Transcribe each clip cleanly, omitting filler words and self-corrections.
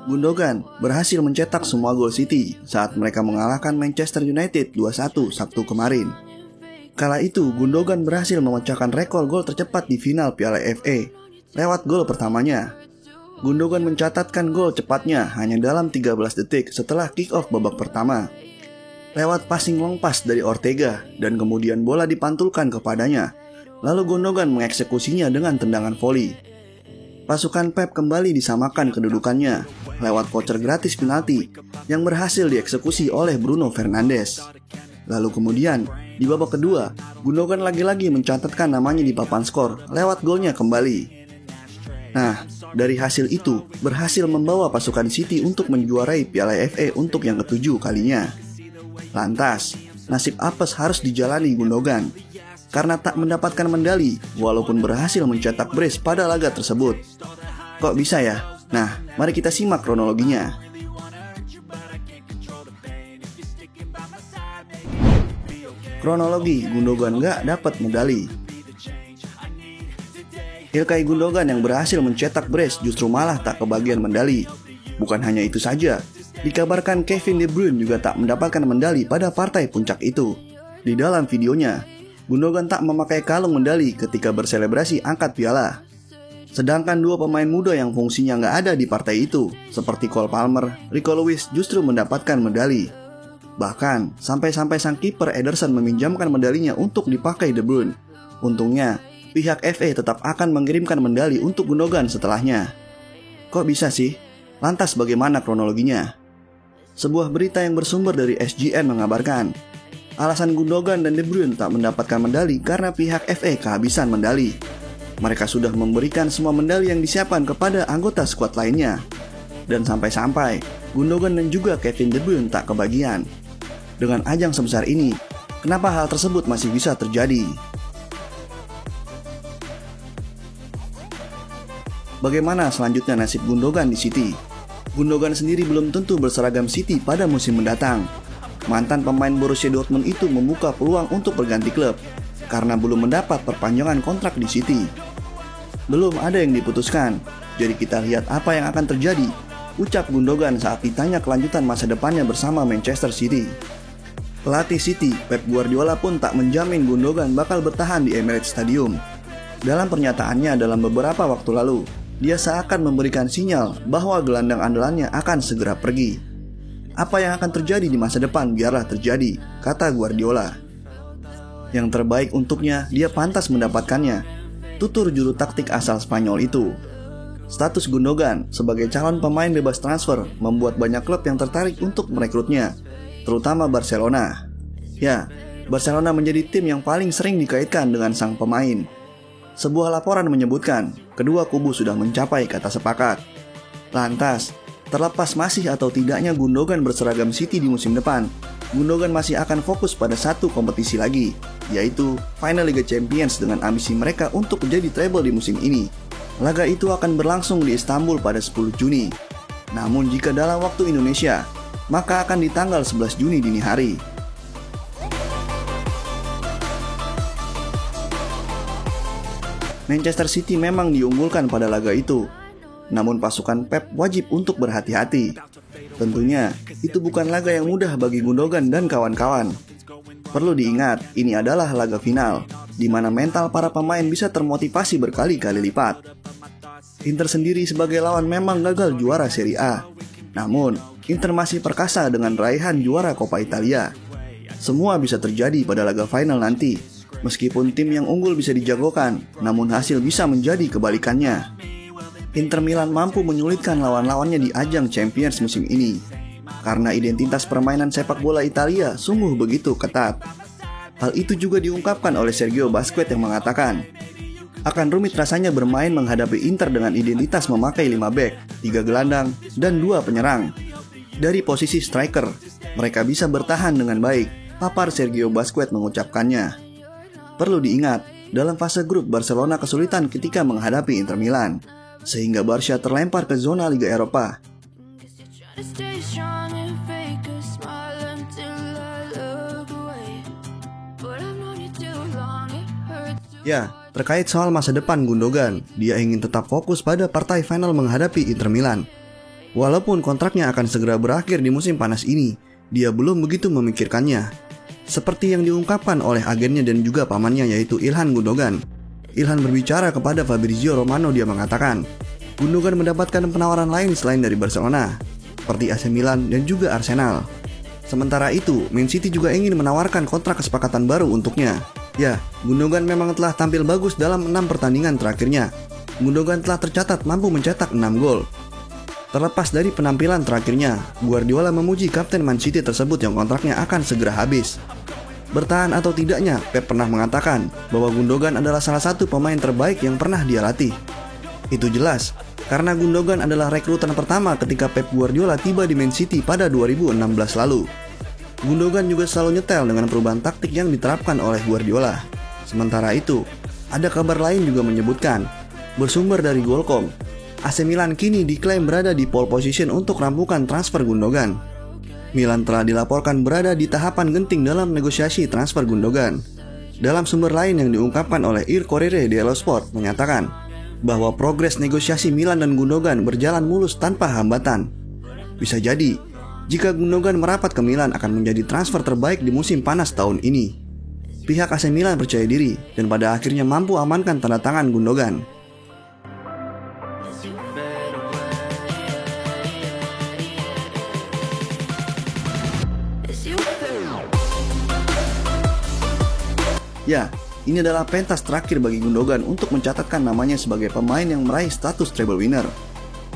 Gundogan berhasil mencetak semua gol City saat mereka mengalahkan Manchester United 2-1 Sabtu kemarin. Kala itu, Gundogan berhasil memecahkan rekor gol tercepat di final Piala FA lewat gol pertamanya. Gundogan mencatatkan gol cepatnya hanya dalam 13 detik setelah kick-off babak pertama. Lewat passing long pass dari Ortega dan kemudian bola dipantulkan kepadanya. Lalu Gundogan mengeksekusinya dengan tendangan voli. Pasukan Pep kembali disamakan kedudukannya lewat voucher gratis penalti yang berhasil dieksekusi oleh Bruno Fernandes. Lalu kemudian, di babak kedua, Gundogan lagi-lagi mencatatkan namanya di papan skor lewat golnya kembali. Nah, dari hasil itu, berhasil membawa pasukan City untuk menjuarai Piala FA untuk yang ketujuh kalinya. Lantas, nasib apes harus dijalani Gundogan karena tak mendapatkan medali walaupun berhasil mencetak brace pada laga tersebut. Kok bisa ya? Nah, mari kita simak kronologinya. Kronologi Gundogan gak dapat medali. Ilkay Gundogan yang berhasil mencetak brace justru malah tak kebagian medali. Bukan hanya itu saja, dikabarkan Kevin De Bruyne juga tak mendapatkan medali pada partai puncak itu. Di dalam videonya, Gundogan tak memakai kalung medali ketika berselebrasi angkat piala. Sedangkan dua pemain muda yang fungsinya nggak ada di partai itu, seperti Cole Palmer, Rico Lewis justru mendapatkan medali. Bahkan, sampai-sampai sang kiper Ederson meminjamkan medalinya untuk dipakai De Bruyne. Untungnya, pihak FA tetap akan mengirimkan medali untuk Gundogan setelahnya. Kok bisa sih? Lantas bagaimana kronologinya? Sebuah berita yang bersumber dari SGN mengabarkan, alasan Gundogan dan De Bruyne tak mendapatkan medali karena pihak FA kehabisan medali. Mereka sudah memberikan semua medali yang disiapkan kepada anggota skuad lainnya. Dan sampai-sampai, Gundogan dan juga Kevin De Bruyne tak kebagian. Dengan ajang sebesar ini, kenapa hal tersebut masih bisa terjadi? Bagaimana selanjutnya nasib Gundogan di City? Gundogan sendiri belum tentu berseragam City pada musim mendatang. Mantan pemain Borussia Dortmund itu membuka peluang untuk berganti klub karena belum mendapat perpanjangan kontrak di City. Belum ada yang diputuskan, jadi kita lihat apa yang akan terjadi, ucap Gundogan saat ditanya kelanjutan masa depannya bersama Manchester City. Pelatih City, Pep Guardiola pun tak menjamin Gundogan bakal bertahan di Emirates Stadium. Dalam pernyataannya dalam beberapa waktu lalu, dia seakan memberikan sinyal bahwa gelandang andalannya akan segera pergi. Apa yang akan terjadi di masa depan biarlah terjadi, kata Guardiola. Yang terbaik untuknya, dia pantas mendapatkannya, tutur juru taktik asal Spanyol itu. Status Gundogan sebagai calon pemain bebas transfer membuat banyak klub yang tertarik untuk merekrutnya, terutama Barcelona. Ya, Barcelona menjadi tim yang paling sering dikaitkan dengan sang pemain. Sebuah laporan menyebutkan, kedua kubu sudah mencapai kata sepakat. Lantas, terlepas masih atau tidaknya Gundogan berseragam City di musim depan, Gundogan masih akan fokus pada satu kompetisi lagi, yaitu Final Liga Champions dengan ambisi mereka untuk menjadi treble di musim ini. Laga itu akan berlangsung di Istanbul pada 10 Juni. Namun jika dalam waktu Indonesia, maka akan di tanggal 11 Juni dini hari. Manchester City memang diunggulkan pada laga itu. Namun pasukan Pep wajib untuk berhati-hati. Tentunya, itu bukan laga yang mudah bagi Gundogan dan kawan-kawan. Perlu diingat, ini adalah laga final, di mana mental para pemain bisa termotivasi berkali-kali lipat. Inter sendiri sebagai lawan memang gagal juara Serie A. Namun, Inter masih perkasa dengan raihan juara Coppa Italia. Semua bisa terjadi pada laga final nanti. Meskipun tim yang unggul bisa dijagokan, namun hasil bisa menjadi kebalikannya. Inter Milan mampu menyulitkan lawan-lawannya di ajang Champions musim ini, karena identitas permainan sepak bola Italia sungguh begitu ketat. Hal itu juga diungkapkan oleh Sergio Busquets yang mengatakan, akan rumit rasanya bermain menghadapi Inter dengan identitas memakai 5 bek, 3 gelandang, dan 2 penyerang. Dari posisi striker, mereka bisa bertahan dengan baik, papar Sergio Busquets mengucapkannya. Perlu diingat, dalam fase grup Barcelona kesulitan ketika menghadapi Inter Milan, sehingga Barca terlempar ke zona Liga Eropa. Ya, terkait soal masa depan Gundogan, dia ingin tetap fokus pada partai final menghadapi Inter Milan. Walaupun kontraknya akan segera berakhir di musim panas ini, dia belum begitu memikirkannya. Seperti yang diungkapkan oleh agennya dan juga pamannya yaitu Ilhan Gundogan. Ilhan berbicara kepada Fabrizio Romano, dia mengatakan, Gundogan mendapatkan penawaran lain selain dari Barcelona, seperti AC Milan dan juga Arsenal. Sementara itu, Man City juga ingin menawarkan kontrak kesepakatan baru untuknya. Ya, Gundogan memang telah tampil bagus dalam 6 pertandingan terakhirnya. Gundogan telah tercatat mampu mencetak 6 gol. Terlepas dari penampilan terakhirnya, Guardiola memuji kapten Man City tersebut yang kontraknya akan segera habis. Bertahan atau tidaknya, Pep pernah mengatakan bahwa Gundogan adalah salah satu pemain terbaik yang pernah dia latih. Itu jelas, karena Gundogan adalah rekrutan pertama ketika Pep Guardiola tiba di Man City pada 2016 lalu. Gundogan juga selalu nyetel dengan perubahan taktik yang diterapkan oleh Guardiola. Sementara itu, ada kabar lain juga menyebutkan, bersumber dari Goalcom, AC Milan kini diklaim berada di pole position untuk rampukan transfer Gundogan. Milan telah dilaporkan berada di tahapan genting dalam negosiasi transfer Gundogan. Dalam sumber lain yang diungkapkan oleh Il Corriere dello Sport menyatakan bahwa progres negosiasi Milan dan Gundogan berjalan mulus tanpa hambatan. Bisa jadi, jika Gundogan merapat ke Milan akan menjadi transfer terbaik di musim panas tahun ini. Pihak AC Milan percaya diri dan pada akhirnya mampu amankan tanda tangan Gundogan. Ya, ini adalah pentas terakhir bagi Gundogan untuk mencatatkan namanya sebagai pemain yang meraih status treble winner.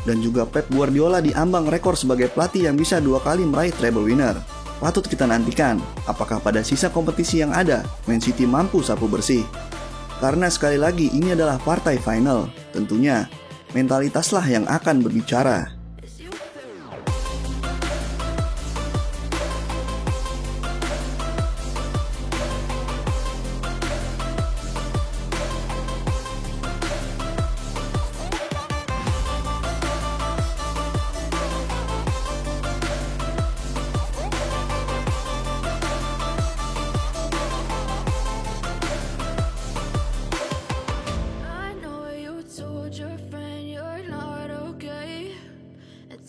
Dan juga Pep Guardiola diambang rekor sebagai pelatih yang bisa 2 kali meraih treble winner. Patut kita nantikan, apakah pada sisa kompetisi yang ada, Man City mampu sapu bersih. Karena sekali lagi ini adalah partai final, tentunya mentalitaslah yang akan berbicara.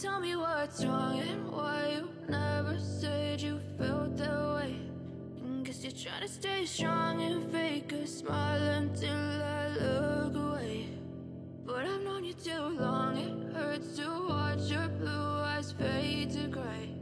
Tell me what's wrong and why you never said you felt that way. Guess you're trying to stay strong and fake a smile until I look away. But I've known you too long, it hurts to watch your blue eyes fade to gray.